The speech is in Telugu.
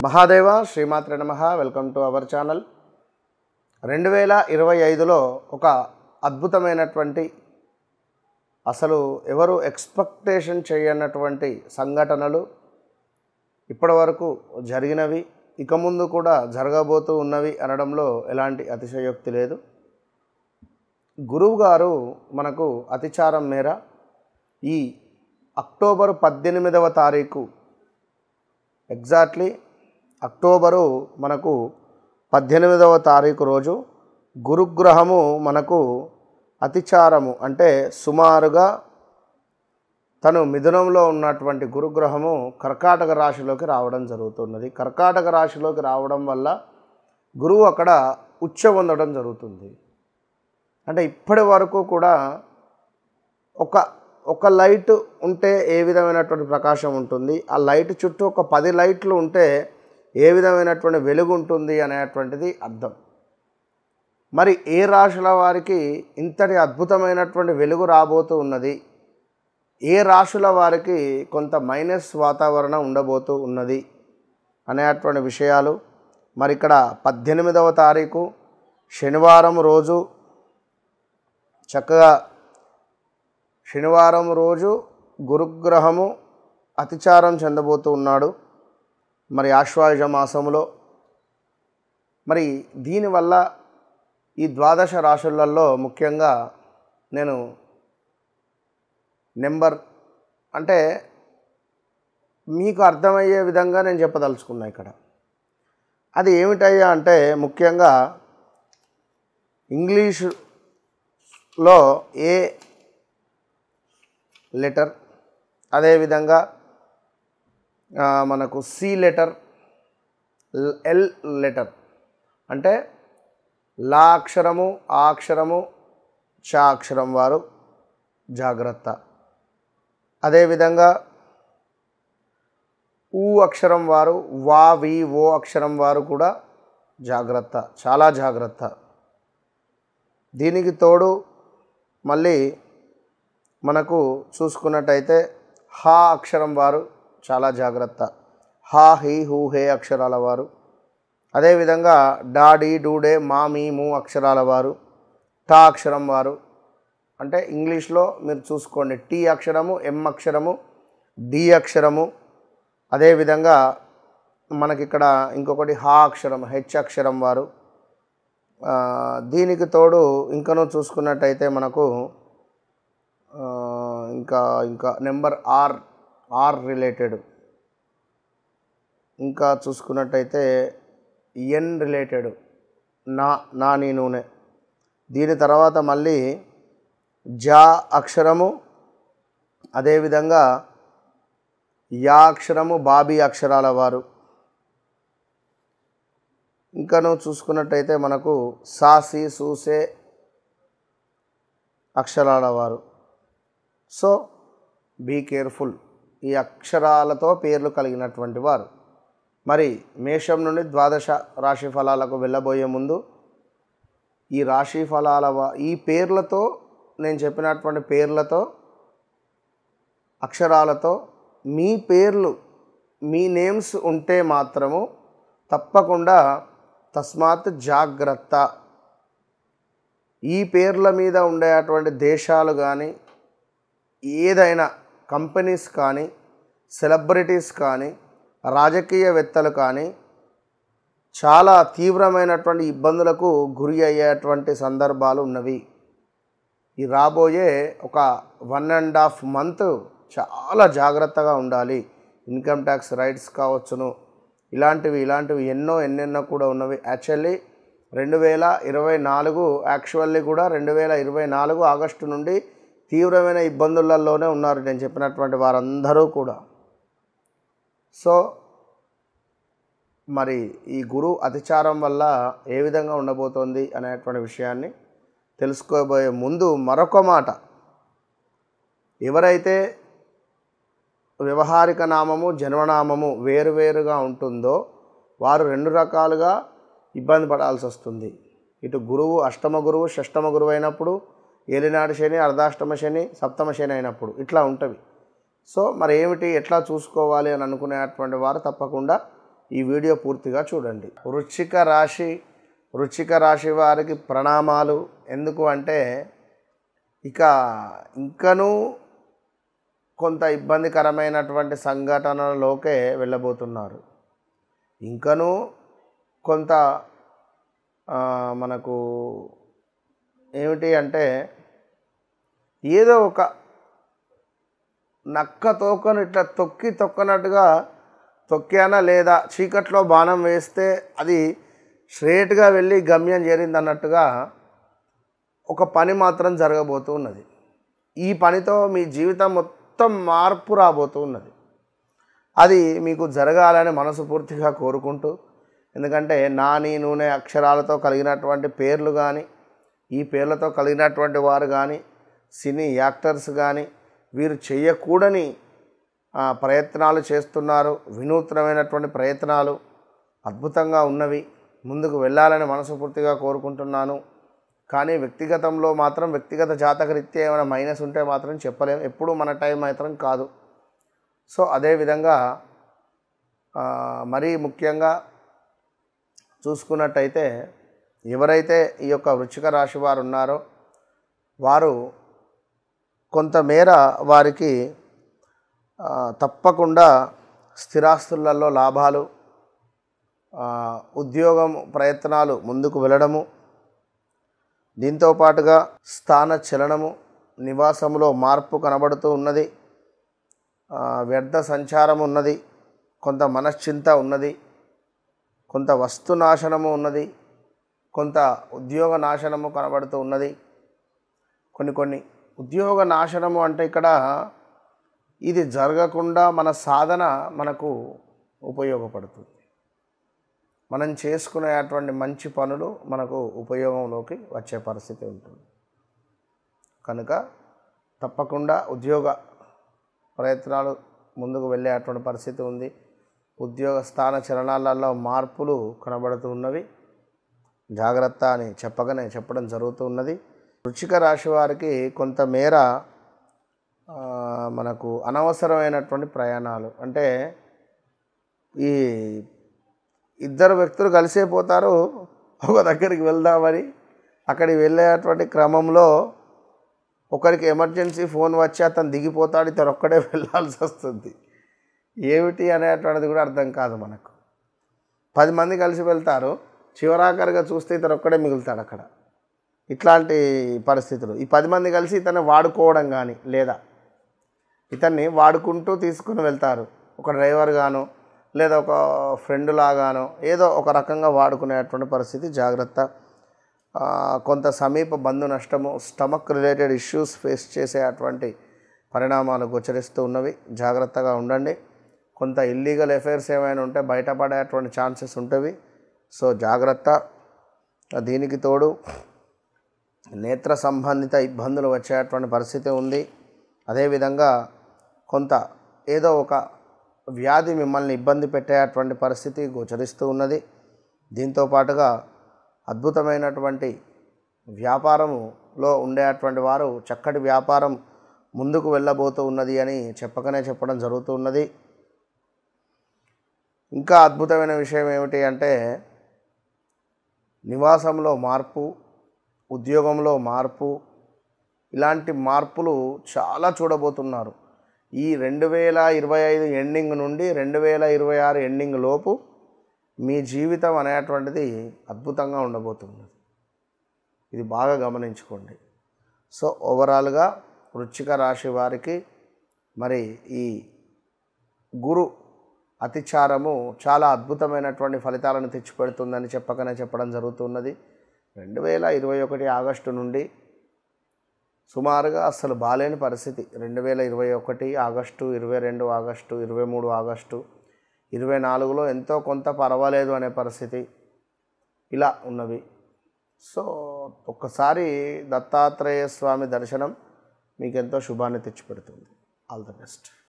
మహాదేవ శ్రీమాత్రే నమః. Welcome to our channel. 2025లో ఒక అద్భుతమైనటువంటి అసలు ఎవరు ఎక్స్పెక్టేషన్ చేయనటువంటి సంఘటనలు ఇప్పటివరకు జరిగినవి, ఇక ముందు కూడా జరగబోతూ ఉన్నవి అనడంలో ఎలాంటి అతిశయోక్తి లేదు. గురువు గారు మనకు అతిచారం మేర ఈ అక్టోబర్ 18వ తారీఖు ఎగ్జాక్ట్లీ అక్టోబరు మనకు 18వ తారీఖు రోజు గురుగ్రహము మనకు అతిచారము అంటే సుమారుగా తను మిథునంలో ఉన్నటువంటి గురుగ్రహము కర్కాటక రాశిలోకి రావడం జరుగుతున్నది. కర్కాటక రాశిలోకి రావడం వల్ల గురువు అక్కడ ఉచ్చ పొందడం జరుగుతుంది. అంటే ఇప్పటి వరకు కూడా ఒక లైట్ ఉంటే ఏ విధమైనటువంటి ప్రకాశం ఉంటుంది, ఆ లైట్ చుట్టూ ఒక 10 లైట్లు ఉంటే ఏ విధమైనటువంటి వెలుగు ఉంటుంది అనేటువంటిది అర్థం. మరి ఏ రాశుల వారికి ఇంతటి అద్భుతమైనటువంటి వెలుగు రాబోతూ ఉన్నది, ఏ రాశుల వారికి కొంత మైనస్ వాతావరణం ఉండబోతూ ఉన్నది అనేటువంటి విషయాలు మరి ఇక్కడ 18వ తారీఖు శనివారం రోజు చక్కగా శనివారం రోజు గురుగ్రహము అతిచారం చెందబోతూ ఉన్నాడు మరి ఆశ్వాయుజ మాసములో. మరి దీనివల్ల ఈ ద్వాదశ రాశులలో ముఖ్యంగా నేను నెంబర్ అంటే మీకు అర్థమయ్యే విధంగా నేను చెప్పదలుచుకున్నా ఇక్కడ. అది ఏమిటయ్యా అంటే ముఖ్యంగా ఇంగ్లీషులో ఏ లెటర్, అదేవిధంగా మనకు సి లెటర్, ఎల్ లెటర్ అంటే లా అక్షరము, ఆ అక్షరము, చ అక్షరం వారు జాగ్రత్త. అదేవిధంగా ఊ అక్షరం వారు, వా వి ఓ అక్షరం వారు కూడా జాగ్రత్త, చాలా జాగ్రత్త. దీనికి తోడు మళ్ళీ మనకు చూసుకున్నట్టయితే హా అక్షరం వారు చాలా జాగ్రత్త. హా హీ హూ హే అక్షరాల వారు, అదేవిధంగా డా డీ డూడే మా మీ ము అక్షరాల వారు, టా అక్షరం వారు అంటే ఇంగ్లీష్లో మీరు చూసుకోండి టీ అక్షరము, ఎం అక్షరము, డి అక్షరము, అదేవిధంగా మనకిక్కడ ఇంకొకటి హా అక్షరం, హెచ్ అక్షరం వారు. దీనికి తోడు ఇంకనూ చూసుకున్నట్టయితే మనకు ఇంకా నెంబర్ ఆర్ రిలేటెడ్, ఇంకా చూసుకున్నట్టయితే ఎన్ రిలేటెడ్ నా నీ నూనె. దీని తర్వాత మళ్ళీ జా అక్షరము, అదేవిధంగా యా అక్షరము, బాబీ అక్షరాల వారు. ఇంకను చూసుకున్నట్టయితే మనకు సాసి సూసే అక్షరాల వారు. సో బీ కేర్ఫుల్, ఈ అక్షరాలతో పేర్లు కలిగినటువంటి వారు. మరి మేషం నుండి ద్వాదశ రాశి ఫలాలకు వెళ్ళబోయే ముందు ఈ రాశి ఫలాల ఈ పేర్లతో నేను చెప్పినటువంటి పేర్లతో అక్షరాలతో మీ పేర్లు, మీ నేమ్స్ ఉంటే మాత్రము తప్పకుండా తస్మాత్ జాగ్రత్త. ఈ పేర్ల మీద ఉండేటువంటి దేశాలు కానీ, ఏదైనా కంపెనీస్ కానీ, సెలబ్రిటీస్ కానీ, రాజకీయవేత్తలు కానీ చాలా తీవ్రమైనటువంటి ఇబ్బందులకు గురి అయ్యేటువంటి సందర్భాలు ఉన్నవి. ఈ రాబోయే ఒక 1.5 మంత్ చాలా జాగ్రత్తగా ఉండాలి. ఇన్కమ్ ట్యాక్స్ రైట్స్ కావచ్చును, ఇలాంటివి ఎన్నెన్నో కూడా ఉన్నవి. యాక్చువల్లీ 2024 కూడా 2024 ఆగస్టు నుండి తీవ్రమైన ఇబ్బందులలోనే ఉన్నారు నేను చెప్పినటువంటి వారందరూ కూడా. సో మరి ఈ గురు అతిచారం వల్ల ఏ విధంగా ఉండబోతోంది అనేటువంటి విషయాన్ని తెలుసుకోబోయే ముందు మరొక మాట, ఎవరైతే వ్యవహారిక నామము, జన్మనామము వేరువేరుగా ఉంటుందో వారు 2 రకాలుగా ఇబ్బంది పడాల్సి వస్తుంది. ఇటు గురువు అష్టమ గురువు, షష్టమ గురువు అయినప్పుడు, ఏలినాటి శని, అర్ధాష్టమ శని, సప్తమ శని అయినప్పుడు ఇట్లా ఉంటుంది. సో మరి ఏమిటి, ఎట్లా చూసుకోవాలి అని అనుకునేటువంటి వారు తప్పకుండా ఈ వీడియో పూర్తిగా చూడండి. వృశ్చిక రాశి వారికి ప్రణామాలు. ఎందుకు అంటే ఇంకనూ కొంత ఇబ్బందికరమైనటువంటి సంఘటనలలోకే వెళ్ళబోతున్నారు. ఇంకనూ కొంత మనకు ఏమిటి అంటే ఏదో ఒక నక్క తోకను ఇట్లా తొక్కనట్టుగా తొక్కానా లేదా చీకట్లో బాణం వేస్తే అది స్ట్రేట్గా వెళ్ళి గమ్యం చేరింది అన్నట్టుగా ఒక పని మాత్రం జరగబోతూ ఉన్నది. ఈ పనితో మీ జీవితం మొత్తం మార్పు రాబోతూ ఉన్నది. అది మీకు జరగాలని మనస్ఫూర్తిగా కోరుకుంటూ, ఎందుకంటే నాని నూనె అక్షరాలతో కలిగినటువంటి పేర్లు కానీ, ఈ పేర్లతో కలిగినటువంటి వారు కానీ, సినీ యాక్టర్స్ కానీ వీరు చేయకూడని ప్రయత్నాలు చేస్తున్నారు. వినూత్నమైనటువంటి ప్రయత్నాలు అద్భుతంగా ఉన్నవి. ముందుకు వెళ్ళాలని మనస్ఫూర్తిగా కోరుకుంటున్నాను. కానీ వ్యక్తిగతంలో మాత్రం వ్యక్తిగత జాతకరీత్యా ఏమైనా మైనస్ ఉంటే మాత్రం చెప్పలేము. ఎప్పుడు మన టైం మాత్రం కాదు. సో అదేవిధంగా మరీ ముఖ్యంగా చూసుకున్నట్టయితే ఎవరైతే ఈ యొక్క వృశ్చిక రాశి వారు ఉన్నారో వారు కొంతమేర వారికి తప్పకుండా స్థిరాస్తులలో లాభాలు, ఉద్యోగం ప్రయత్నాలు ముందుకు వెళ్ళడము, దీంతో పాటుగా స్థాన చలనము, నివాసములో మార్పు కనబడుతూ ఉన్నది, వ్యర్థ సంచారం ఉన్నది, కొంత మనశ్చింత ఉన్నది, కొంత వస్తు నాశనము ఉన్నది, కొంత ఉద్యోగ నాశనము కనబడుతూ ఉన్నది. కొన్ని ఉద్యోగ నాశనము అంటే ఇక్కడ ఇది జరగకుండా మన సాధన మనకు ఉపయోగపడుతుంది. మనం చేసుకునేటువంటి మంచి పనులు మనకు ఉపయోగంలోకి వచ్చే పరిస్థితి ఉంటుంది. కనుక తప్పకుండా ఉద్యోగ ప్రయత్నాలు ముందుకు వెళ్ళేటువంటి పరిస్థితి ఉంది. ఉద్యోగ స్థాన చలనాలలో మార్పులు కనబడుతూ ఉన్నవి. జాగ్రత్త అని చెప్పడం జరుగుతూ ఉన్నది. వృశ్చిక రాశి వారికి కొంతమేర మనకు అనవసరమైనటువంటి ప్రయాణాలు అంటే ఈ ఇద్దరు వ్యక్తులు కలిసిపోతారు ఒక దగ్గరికి వెళ్దామని. అక్కడికి వెళ్ళేటువంటి క్రమంలో ఒకరికి ఎమర్జెన్సీ ఫోన్ వచ్చి అతను దిగిపోతాడు, ఇతను ఒక్కడే వెళ్ళాల్సి వస్తుంది. ఏమిటి అనేటువంటిది కూడా అర్థం కాదు మనకు. 10 మంది కలిసి వెళ్తారు, చివరాఖరిగా చూస్తే ఇతను ఒక్కడే మిగులుతాడు అక్కడ. ఇట్లాంటి పరిస్థితులు. ఈ 10 మంది కలిసి ఇతన్ని వాడుకోవడం కానీ లేదా ఇతన్ని వాడుకుంటూ తీసుకుని వెళ్తారు. ఒక డ్రైవర్ గానో లేదా ఒక ఫ్రెండ్ లాగానో ఏదో ఒక రకంగా వాడుకునేటువంటి పరిస్థితి. జాగ్రత్త. కొంత సమీప బంధు నష్టము, స్టమక్ రిలేటెడ్ ఇష్యూస్ ఫేస్ చేసేటువంటి పరిణామాలు గోచరిస్తూ ఉన్నవి. జాగ్రత్తగా ఉండండి. కొంత ఇల్లీగల్ అఫైర్స్ ఏమైనా ఉంటే బయటపడేటువంటి ఛాన్సెస్ ఉంటవి. సో జాగ్రత్త. దీనికి తోడు నేత్ర సంబంధిత ఇబ్బందులు వచ్చేటువంటి పరిస్థితి ఉంది. అదేవిధంగా కొంత ఏదో ఒక వ్యాధి మిమ్మల్ని ఇబ్బంది పెట్టేటువంటి పరిస్థితి గోచరిస్తూ ఉన్నది. దీంతో పాటుగా అద్భుతమైనటువంటి వ్యాపారములో ఉండేటువంటి వారు చక్కటి వ్యాపారం ముందుకు వెళ్ళబోతూ ఉన్నది అని చెప్పడం జరుగుతూ ఉన్నది. ఇంకా అద్భుతమైన విషయం ఏమిటి అంటే నివాసంలో మార్పు, ఉద్యోగంలో మార్పు, ఇలాంటి మార్పులు చాలా చూడబోతున్నారు. ఈ 2025 ఎండింగ్ నుండి 2026 ఎండింగ్ లోపు మీ జీవితం అనేటువంటిది అద్భుతంగా ఉండబోతుంది. ఇది బాగా గమనించుకోండి. సో ఓవరాల్గా వృశ్చిక రాశి వారికి మరి ఈ గురు అతిచారము చాలా అద్భుతమైనటువంటి ఫలితాలను తెచ్చిపెడుతుందని చెప్పడం జరుగుతున్నది. 2021 ఆగస్టు నుండి సుమారుగా అసలు బాలేని పరిస్థితి. 2021 ఆగస్టు, 22 ఆగస్టు, 23 ఆగస్టు, 24లో ఎంతో కొంత పర్వాలేదు అనే పరిస్థితి ఇలా ఉన్నవి. సో ఒక్కసారి దత్తాత్రేయ స్వామి దర్శనం మీకు ఎంతో శుభాన్ని తెచ్చిపెడుతుంది. All the best.